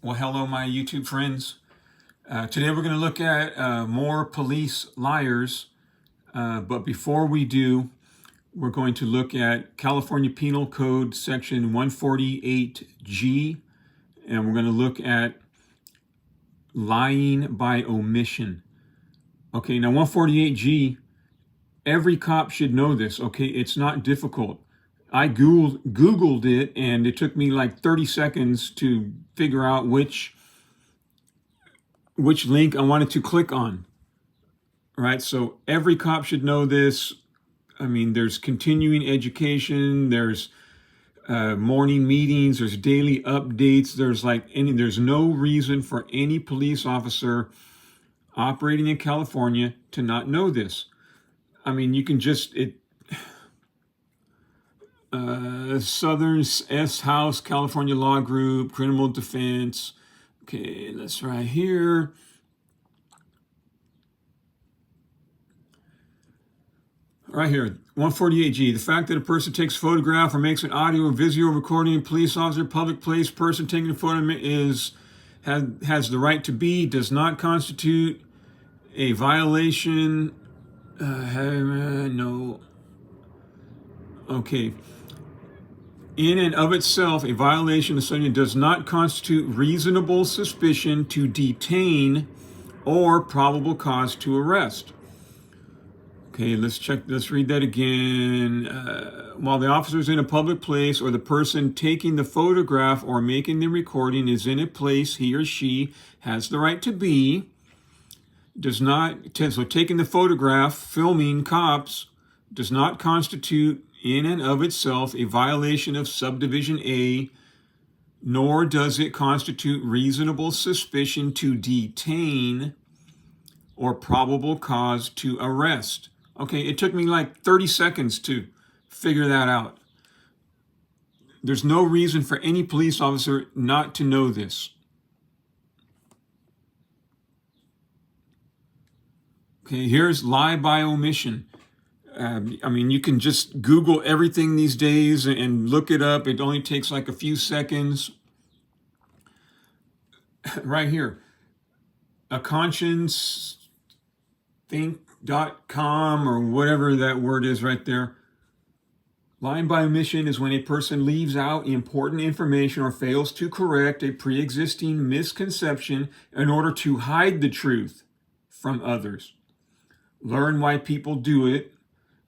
Well, hello, my YouTube friends. Today we're going to look at more police liars. But before we do, we're going to look at California Penal Code Section 148G, and we're going to look at lying by omission. Okay, now 148G, every cop should know this. Okay, it's not difficult. I Googled it, and it took me like 30 seconds to figure out which link I wanted to click on. Right, so every cop should know this. I mean, there's continuing education, there's morning meetings, there's daily updates. There's no reason for any police officer operating in California to not know this. I mean, you can Southern S House, California Law Group, Criminal Defense. Okay, let's right here. Right here, 148G. The fact that a person takes a photograph or makes an audio or visual recording of a police officer, public place, person taking a photo has the right to be, does not constitute a violation. No. Okay. In and of itself, a violation of something does not constitute reasonable suspicion to detain or probable cause to arrest. Okay, let's read that again. While the officer is in a public place or the person taking the photograph or making the recording is in a place he or she has the right to be, so taking the photograph, filming cops, does not constitute in and of itself a violation of subdivision A, nor does it constitute reasonable suspicion to detain or probable cause to arrest. Okay, it took me like 30 seconds to figure that out. There's no reason for any police officer not to know this. Okay, here's lie by omission. I mean, you can just Google everything these days and look it up. It only takes like a few seconds. Right here, a conscience think.com or whatever that word is right there. Lying by omission is when a person leaves out important information or fails to correct a pre-existing misconception in order to hide the truth from others. Learn why people do it,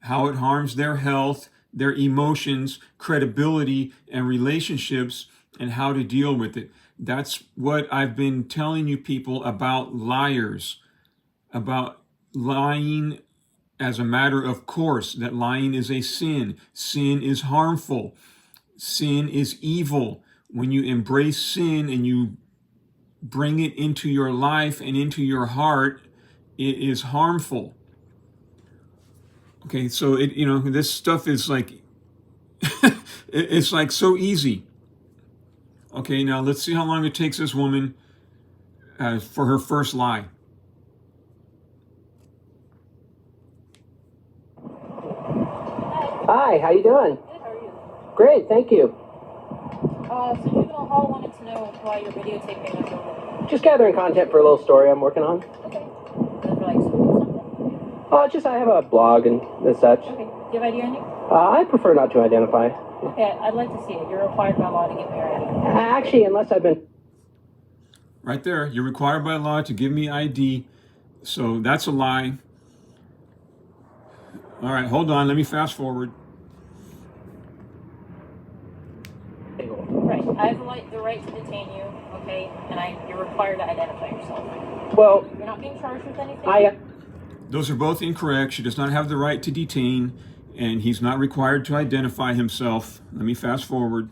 how it harms their health, their emotions, credibility, and relationships, and how to deal with it. That's what I've been telling you people about liars, about lying as a matter of course, that lying is a sin. Sin is harmful. Sin is evil. When you embrace sin and you bring it into your life and into your heart, it is harmful. Okay, so this stuff is like, it's like so easy. Okay, now let's see how long it takes this woman for her first lie. Hi, how you doing? Good, how are you? Great, thank you. So Juvenile Hall wanted to know why you're videotaping us over. Just gathering content for a little story I'm working on. Okay. For like school or something? Just I have a blog and such. Okay. Do you have ID on you? I prefer not to identify. Okay, I'd like to see it. You're required by law to get married. Actually, unless I've been... Right there, you're required by law to give me ID. So that's a lie. All right, hold on, let me fast forward. Right. I have the right to detain you, okay? And you're required to identify yourself. Well... You're not being charged with anything? Those are both incorrect. She does not have the right to detain, and he's not required to identify himself. Let me fast forward.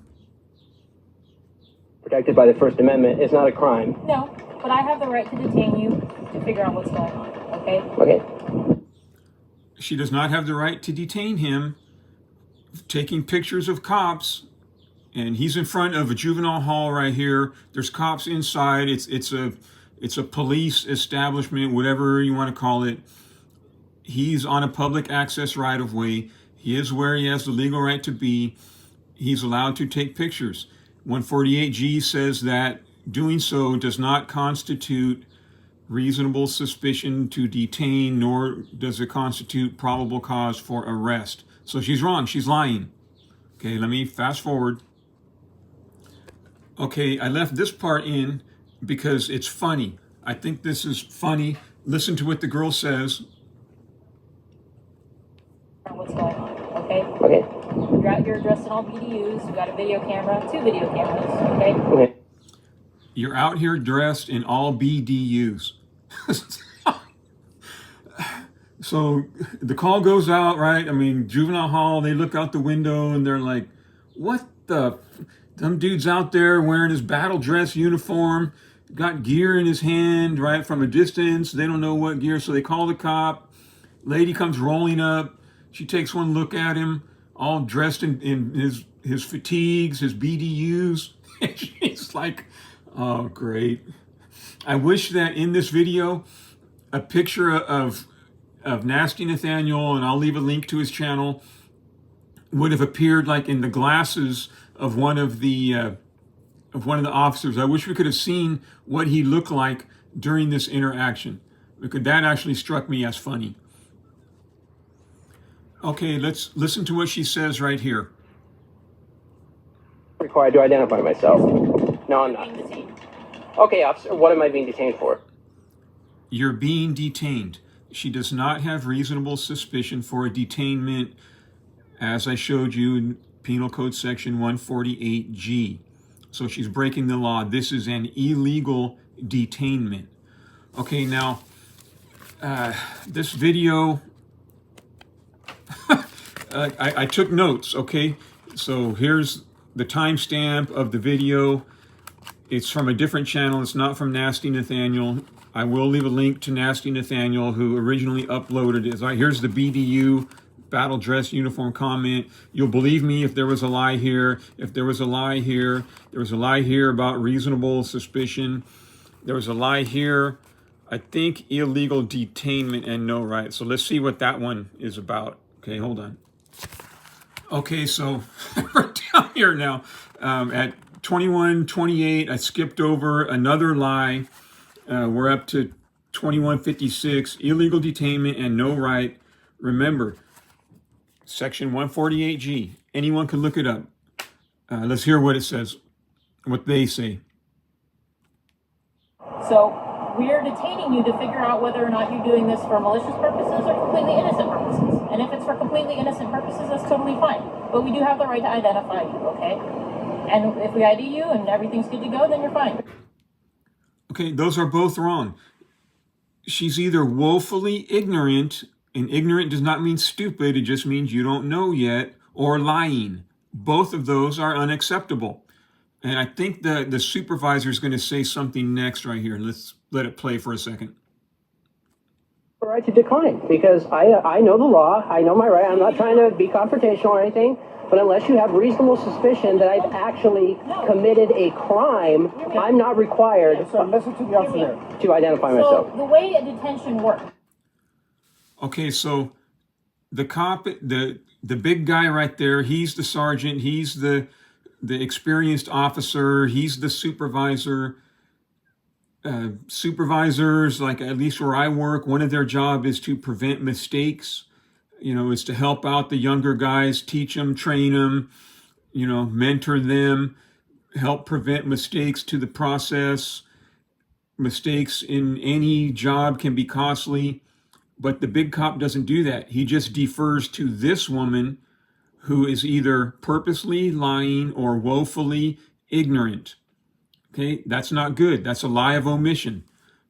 Protected by the First Amendment is not a crime. No, but I have the right to detain you to figure out what's going on, okay? Okay. She does not have the right to detain him taking pictures of cops, and he's in front of a juvenile hall right here. There's cops inside. It's a police establishment, whatever you want to call it. He's on a public access right of way. He is where he has the legal right to be. He's allowed to take pictures. 148G says that doing so does not constitute reasonable suspicion to detain, nor does it constitute probable cause for arrest. So she's wrong. She's lying. Okay, let me fast forward. Okay, I left this part in because it's funny. I think this is funny. Listen to what the girl says. What's going on, okay? Okay. You're out here dressed in all BDUs. You got a video camera, 2 video cameras, okay? Okay. You're out here dressed in all BDUs. So the call goes out, right? I mean, juvenile hall, they look out the window and they're like, what the? Some dude's out there wearing his battle dress uniform, got gear in his hand, right? From a distance. They don't know what gear, so they call the cop. Lady comes rolling up. She takes one look at him, all dressed in his fatigues, his BDUs. And she's like, oh, great. I wish that in this video, a picture of Nasty Nathaniel, and I'll leave a link to his channel, would have appeared like in the glasses of one of the officers. I wish we could have seen what he looked like during this interaction, because that actually struck me as funny. Okay, let's listen to what she says right here. Required to identify myself. No, I'm Being not. detained. Okay, officer, what am I being detained for? You're being detained. She does not have reasonable suspicion for a detainment, as I showed you in Penal Code Section 148G. So she's breaking the law. This is an illegal detainment. Okay, now, this video, I took notes, okay? So here's the timestamp of the video. It's from a different channel. It's not from Nasty Nathaniel. I will leave a link to Nasty Nathaniel, who originally uploaded it. Here's the BDU battle dress uniform comment. You'll believe me if there was a lie here. If there was a lie here, there was a lie here about reasonable suspicion. There was a lie here. I think illegal detainment and no right. So let's see what that one is about. Okay, hold on. Okay, so we're down here now at 21:28. I skipped over another lie. We're up to 21:56, illegal detainment and no right. Remember, Section 148G. Anyone can look it up. Let's hear what it says, what they say. So we are detaining you to figure out whether or not you're doing this for malicious purposes or completely innocent purposes. And if it's for completely innocent purposes, that's totally fine. But we do have the right to identify you, okay? And if we ID you and everything's good to go, then you're fine. Okay, those are both wrong. She's either woefully ignorant, and ignorant does not mean stupid, it just means you don't know yet, or lying. Both of those are unacceptable. And I think the supervisor is going to say something next right here. Let's let it play for a second. The right to decline, because I know the law, I know my right. I'm not trying to be confrontational or anything, but unless you have reasonable suspicion that I've actually committed a crime, I'm not required So listen to the officer there. to identify myself. So the way a detention works. Okay, so the cop, the big guy right there, he's the sergeant, he's the experienced officer, he's the supervisor. Supervisors, like at least where I work, one of their job is to prevent mistakes. Is to help out the younger guys, teach them, train them, mentor them, help prevent mistakes to the process. Mistakes in any job can be costly, but the big cop doesn't do that. He just defers to this woman who is either purposely lying or woefully ignorant. Okay, that's not good. That's a lie of omission.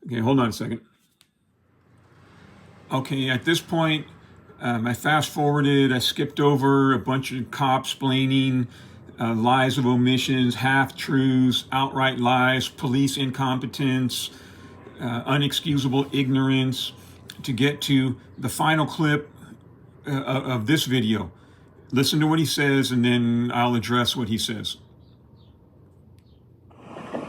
Okay, hold on a second. Okay, at this point, I fast forwarded. I skipped over a bunch of cops explaining lies of omissions, half-truths, outright lies, police incompetence, unexcusable ignorance, to get to the final clip of this video. Listen to what he says, and then I'll address what he says.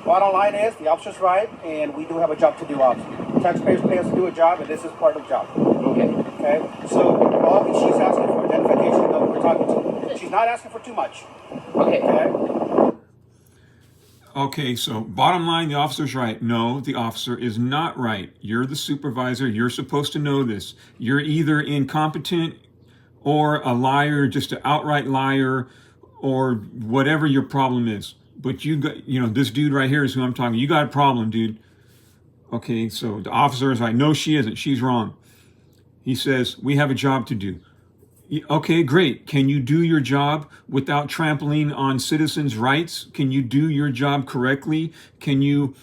Bottom line is, the officer's right, and we do have a job to do, officer. Taxpayers pay us to do a job, and this is part of the job. Okay. Okay? So, all she's asking for identification of who we're talking to. She's not asking for too much. Okay. Okay? Okay, so bottom line, the officer's right. No, the officer is not right. You're the supervisor. You're supposed to know this. You're either incompetent or a liar, just an outright liar, or whatever your problem is. But you got, this dude right here is who I'm talking. You got a problem, dude. Okay, so the officer is like, no, she isn't. She's wrong. He says, we have a job to do. Okay, great. Can you do your job without trampling on citizens' rights? Can you do your job correctly? Can you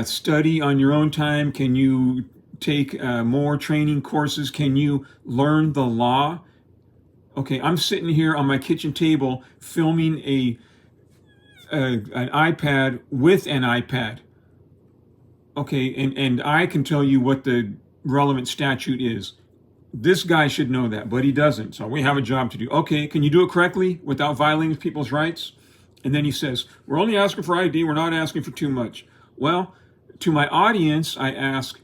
study on your own time? Can you take more training courses? Can you learn the law? Okay, I'm sitting here on my kitchen table filming an iPad with an iPad. Okay, and I can tell you what the relevant statute is. This guy should know that, but he doesn't. So we have a job to do. Okay, can you do it correctly without violating people's rights? And then he says, we're only asking for ID. We're not asking for too much. Well, to my audience, I ask,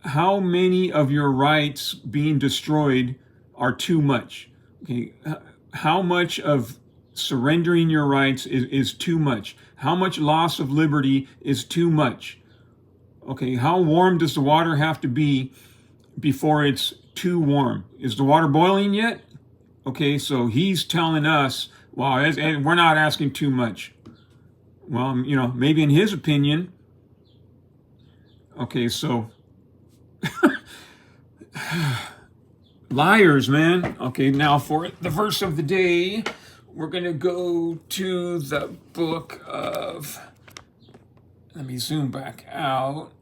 how many of your rights being destroyed are too much? Okay, how much of surrendering your rights is too much? How much loss of liberty is too much? Okay, how warm does the water have to be before it's too warm? Is the water boiling yet? Okay, so he's telling us, well, we're not asking too much. Well, maybe in his opinion. Okay, so liars, man. Okay, now for the verse of the day, we're going to go to the book of, let me zoom back out.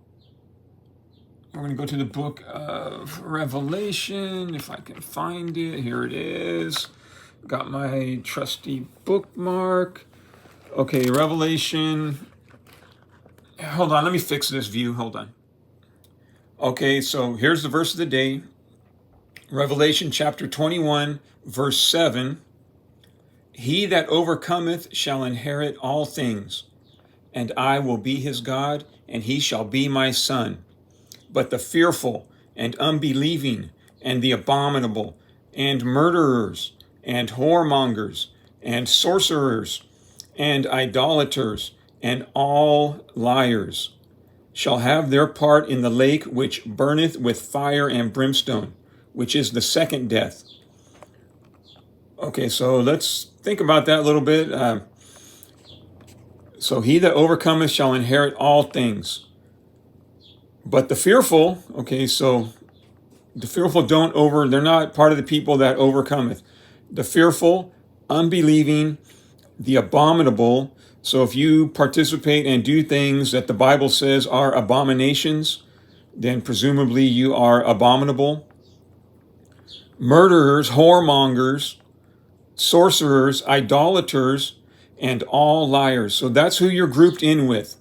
We're going to go to the book of Revelation, if I can find it. Here it is. Got my trusty bookmark. Okay, Revelation. Hold on, let me fix this view. Hold on. Okay, so here's the verse of the day. Revelation chapter 21, verse 7. He that overcometh shall inherit all things, and I will be his God, and he shall be my son. But the fearful and unbelieving and the abominable and murderers and whoremongers and sorcerers and idolaters and all liars shall have their part in the lake which burneth with fire and brimstone, which is the second death. Okay, so let's think about that a little bit. So he that overcometh shall inherit all things. But the fearful, okay, so the fearful they're not part of the people that overcometh. The fearful, unbelieving, the abominable. So if you participate and do things that the Bible says are abominations, then presumably you are abominable. Murderers, whoremongers, sorcerers, idolaters, and all liars. So that's who you're grouped in with.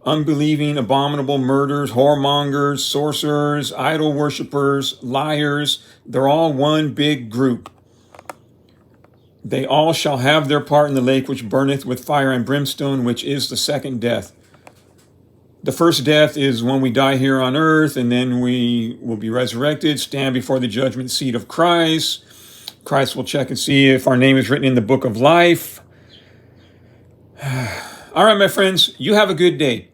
Unbelieving, abominable, murderers, whoremongers, sorcerers, idol worshipers, liars. They're all one big group. They all shall have their part in the lake which burneth with fire and brimstone, which is the second death. The first death is when we die here on earth, and then we will be resurrected, stand before the judgment seat of Christ. Christ will check and see if our name is written in the book of life. All right, my friends, you have a good day.